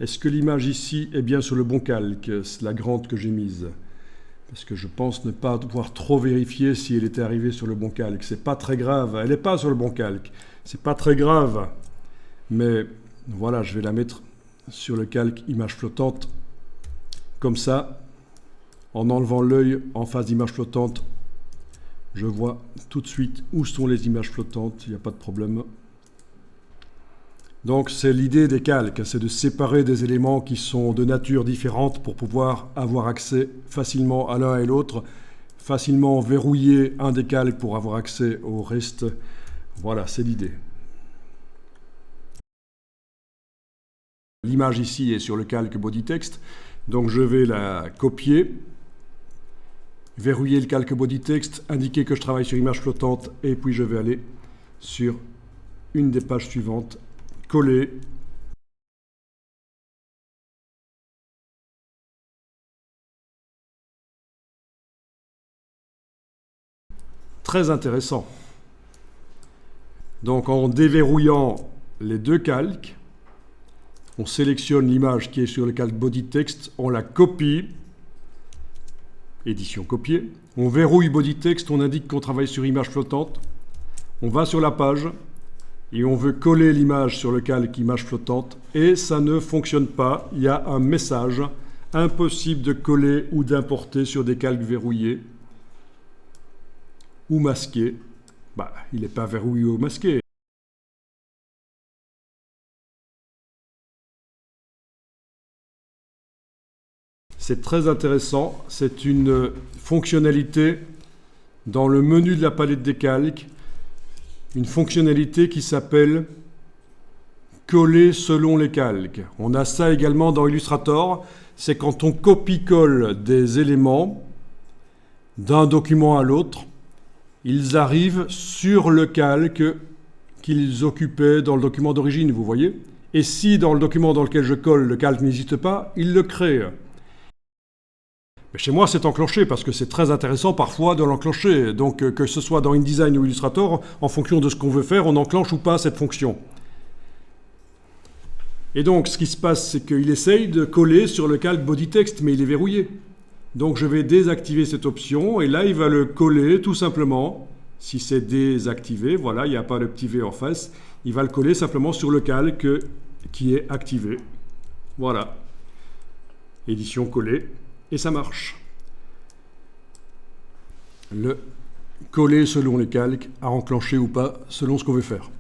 Est-ce que l'image ici est bien sur le bon calque? C'est la grande que j'ai mise. Parce que je pense ne pas pouvoir trop vérifier si elle était arrivée sur le bon calque. C'est pas très grave, elle n'est pas sur le bon calque. C'est pas très grave. Mais voilà, je vais la mettre sur le calque image flottante. Comme ça, en enlevant l'œil en face d'image flottante, je vois tout de suite où sont les images flottantes, il n'y a pas de problème. Donc c'est l'idée des calques, c'est de séparer des éléments qui sont de nature différente pour pouvoir avoir accès facilement à l'un et l'autre, facilement verrouiller un des calques pour avoir accès au reste. Voilà, c'est l'idée. L'image ici est sur le calque body text, donc je vais la copier, verrouiller le calque body text, indiquer que je travaille sur image flottante et puis je vais aller sur une des pages suivantes, coller. Très intéressant. Donc en déverrouillant les deux calques, on sélectionne l'image qui est sur le calque body text, on la copie, édition copier, on verrouille body text, on indique qu'on travaille sur image flottante, on va sur la page et on veut coller l'image sur le calque image flottante et ça ne fonctionne pas, il y a un message, impossible de coller ou d'importer sur des calques verrouillés ou masqués. Il n'est pas verrouillé ou masqué. C'est très intéressant, c'est une fonctionnalité dans le menu de la palette des calques, une fonctionnalité qui s'appelle coller selon les calques. On a ça également dans Illustrator, c'est quand on copie-colle des éléments d'un document à l'autre, ils arrivent sur le calque qu'ils occupaient dans le document d'origine, vous voyez. Et si dans le document dans lequel je colle, le calque n'existe pas, il le crée. Mais chez moi, c'est enclenché parce que c'est très intéressant parfois de l'enclencher. Donc, que ce soit dans InDesign ou Illustrator, en fonction de ce qu'on veut faire, on enclenche ou pas cette fonction. Et donc, ce qui se passe, c'est qu'il essaye de coller sur le calque body text, mais il est verrouillé. Donc, je vais désactiver cette option et là, il va le coller tout simplement. Si c'est désactivé, voilà, il n'y a pas le petit V en face, il va le coller simplement sur le calque qui est activé. Voilà. Édition collée. Et ça marche. Le coller selon les calques, à enclencher ou pas, selon ce qu'on veut faire.